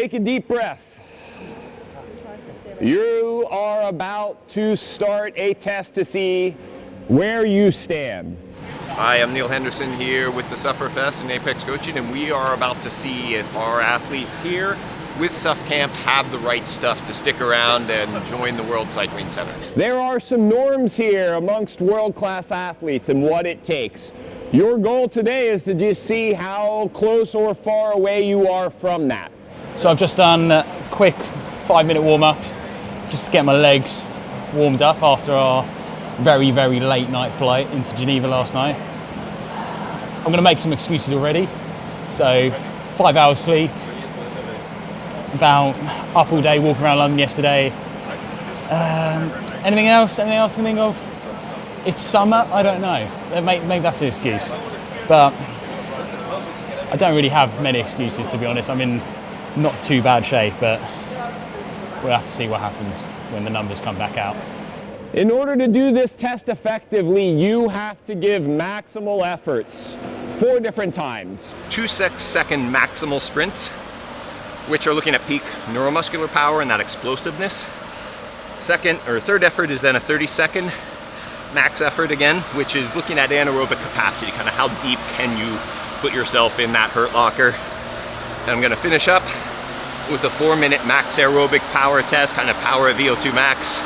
Take a deep breath. You are about to start a test to see where you stand. Hi, I'm Neil Henderson here with the Sufferfest and Apex Coaching, and we are about to see if our athletes here with Suff Camp have the right stuff to stick around and join the World Cycling Center. There are some norms here amongst world-class athletes and what it takes. Your goal today is to just see how close or far away you are from that. So I've just done a quick 5-minute warm-up just to get my legs warmed up after our very, very late night flight into Geneva last night. I'm going to make some excuses already. So 5 hours sleep, about up all day, walking around London yesterday. Anything else? Anything else I can think of? It's summer, I don't know. Maybe that's an excuse. But I don't really have many excuses, to be honest. I'm in not too bad shape, but we'll have to see what happens when the numbers come back out. In order to do this test effectively, you have to give maximal efforts 4 different times. 2-second maximal sprints, which are looking at peak neuromuscular power and that explosiveness. Third effort is then a 30-second max effort again, which is looking at anaerobic capacity, kind of how deep can you put yourself in that hurt locker. And I'm gonna finish up with a 4-minute max aerobic power test, kind of power at VO2 max,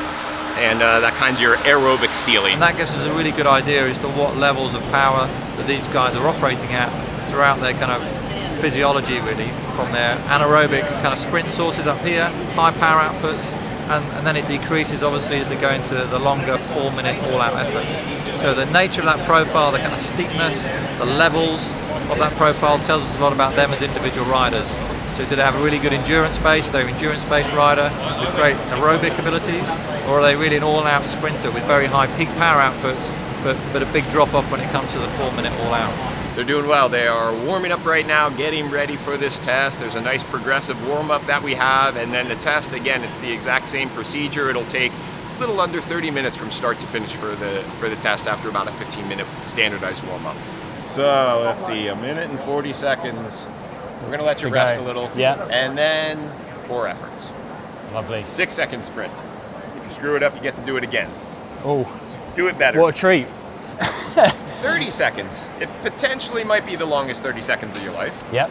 and that kind of your aerobic ceiling. And that gives us a really good idea as to what levels of power that these guys are operating at throughout their kind of physiology, really, from their anaerobic kind of sprint sources up here, high power outputs, and then it decreases obviously as they go into the longer 4-minute all-out effort. So the nature of that profile, the kind of steepness, the levels of that profile tells us a lot about them as individual riders. So do they have a really good endurance base? Are they an endurance-based rider with great aerobic abilities? Or are they really an all-out sprinter with very high peak power outputs, but a big drop-off when it comes to the 4-minute all-out? They're doing well. They are warming up right now, getting ready for this test. There's a nice progressive warm-up that we have, and then the test, again, it's the exact same procedure. It'll take a little under 30 minutes from start to finish for the test after about a 15-minute standardized warm-up. So let's see, 1 minute and 40 seconds. We're gonna let you rest a little. Yeah. And then 4 efforts. Lovely. 6-second sprint. If you screw it up, you get to do it again. Oh, do it better. what a treat. 30 seconds. It potentially might be the longest 30 seconds of your life. Yep.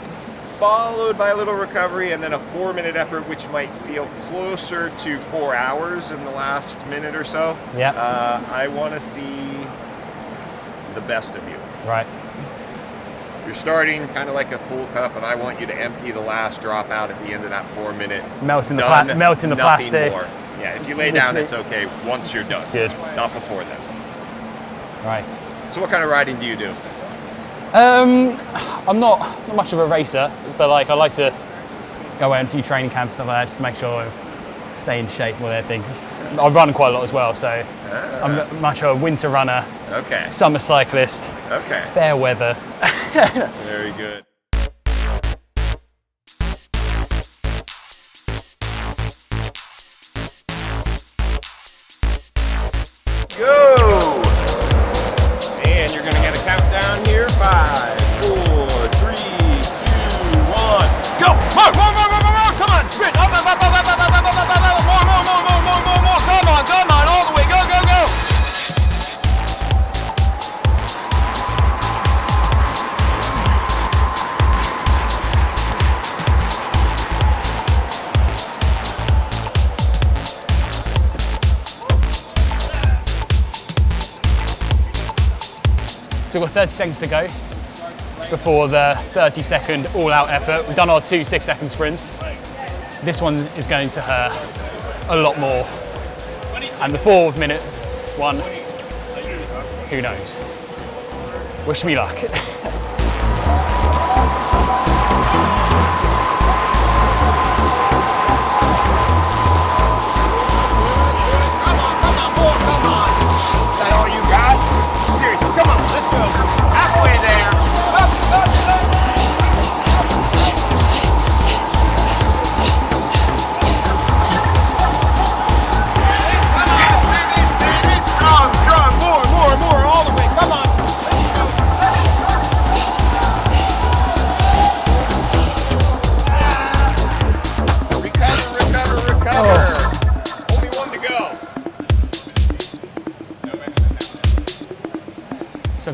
Followed by a little recovery and then a 4-minute effort, which might feel closer to 4 hours in the last minute or so. Yep. I want to see the best of you. Right. You're starting kind of like a full cup, and I want you to empty the last drop out at the end of that 4-minute. Melting the nothing plastic. More. Yeah, if you lay down, it's okay once you're done. Good. Not before then. Right. So what kind of riding do you do? I'm not much of a racer, but like I like to go away on a few training camps and stuff like that just to make sure I stay in shape more than anything. I run quite a lot as well, so I'm much of a winter runner. Okay. Summer cyclist. Okay. Fair weather. Very good. Go! And you're gonna get a countdown here. 5, 4, 3, 2, 1. Go! More! Come on! Sprint! Up! More! Come on! All the way! Go! So we've got 30 seconds to go before the 30-second all-out effort. We've done our 2 6-second sprints. This one is going to hurt a lot more. And the 4-minute one, who knows? Wish me luck.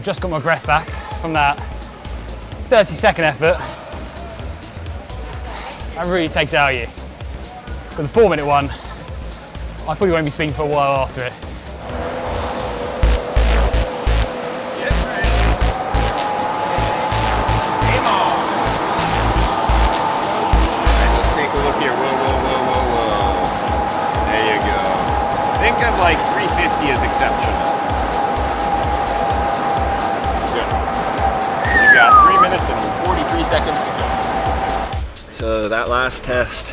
just got my breath back from that 30-second effort. That really takes it out of you. But the 4-minute one, I probably won't be speaking for a while after it. Think of like 350 as exceptional. Good. You got 3 minutes and 43 seconds to go. So that last test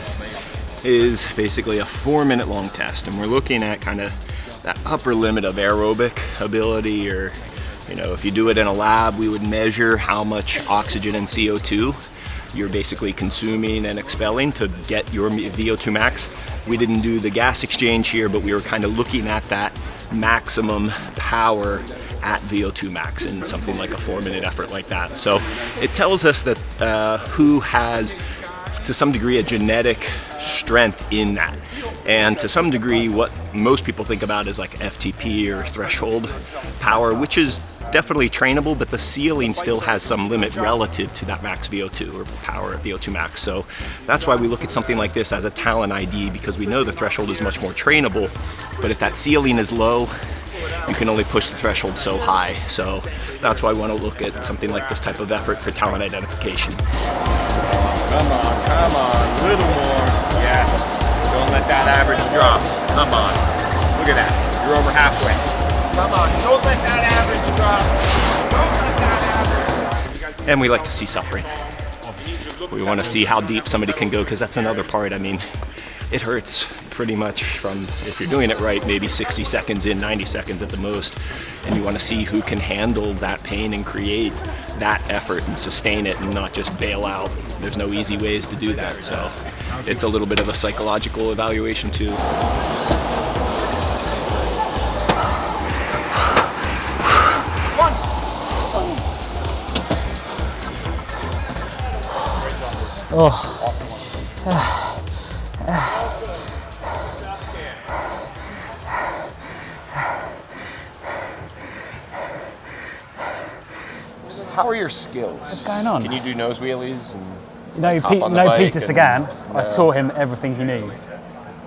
is basically a 4-minute long test, and we're looking at kind of that upper limit of aerobic ability, or if you do it in a lab, we would measure how much oxygen and CO2 you're basically consuming and expelling to get your VO2 max. We didn't do the gas exchange here, but we were kind of looking at that maximum power at VO2 max in something like a 4-minute effort like that. So it tells us that who has, to some degree, a genetic strength in that. And to some degree, what most people think about is like FTP or threshold power, which is definitely trainable, but the ceiling still has some limit relative to that max VO2 or power at VO2 max. So that's why we look at something like this as a talent ID, because we know the threshold is much more trainable, but if that ceiling is low, you can only push the threshold so high. So that's why I want to look at something like this type of effort for talent identification. Come on, little more. Yes. Don't let that average drop. Come on. Look at that. You're over halfway. Come on, don't let that average drop. Don't let that average. And we like to see suffering. We want to see how deep somebody can go, because that's another part. I mean, it hurts pretty much from, if you're doing it right, maybe 60 seconds in, 90 seconds at the most. And you want to see who can handle that pain and create that effort and sustain it and not just bail out. There's no easy ways to do that. So it's a little bit of a psychological evaluation too. How are your skills? What's going on? Can you do nose wheelies? And Peter Sagan. I taught him everything he knew.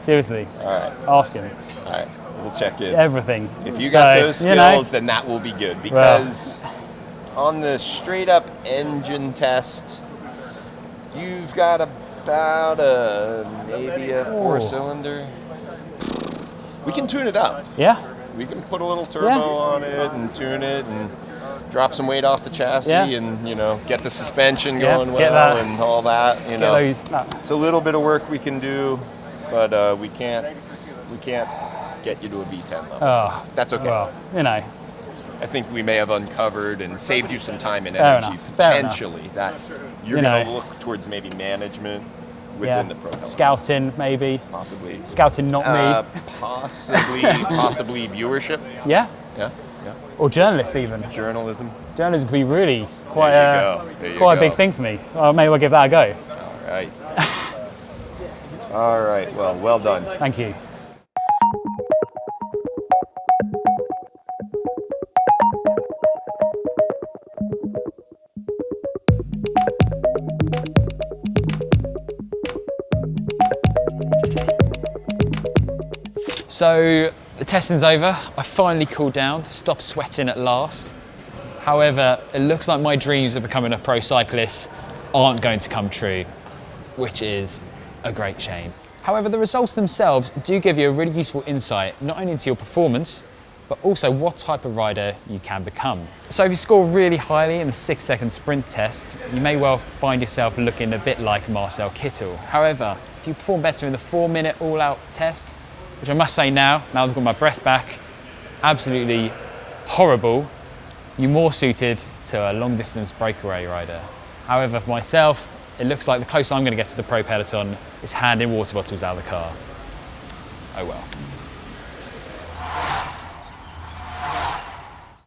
Seriously. All right. Ask him. All right. We'll check in. Everything. If you got those skills, then that will be good, because on the straight up engine test, you've got about maybe a 4-cylinder. We can tune it up. Yeah. We can put a little turbo on it and tune it and drop some weight off the chassis and get the suspension going well and all that. It's a little bit of work we can do, but we can't get you to a V10 level. That's okay. Well, I think we may have uncovered and saved you some time and energy potentially that you're going to look towards maybe management within the pro company. Scouting, maybe. Possibly. Scouting, not me. Possibly viewership. Yeah. Yeah. Or journalist, even. Journalism. Journalism could be really quite a big thing for me. Maybe I'll give that a go. All right. All right. Well done. Thank you. So the testing's over. I finally cooled down, stopped sweating at last. However, it looks like my dreams of becoming a pro cyclist aren't going to come true, which is a great shame. However, the results themselves do give you a really useful insight, not only into your performance, but also what type of rider you can become. So if you score really highly in the 6-second sprint test, you may well find yourself looking a bit like Marcel Kittel. However, if you perform better in the 4-minute all-out test, which I must say now I've got my breath back, absolutely horrible, you're more suited to a long-distance breakaway rider. However, for myself, it looks like the closest I'm going to get to the pro peloton is handing water bottles out of the car. Oh well.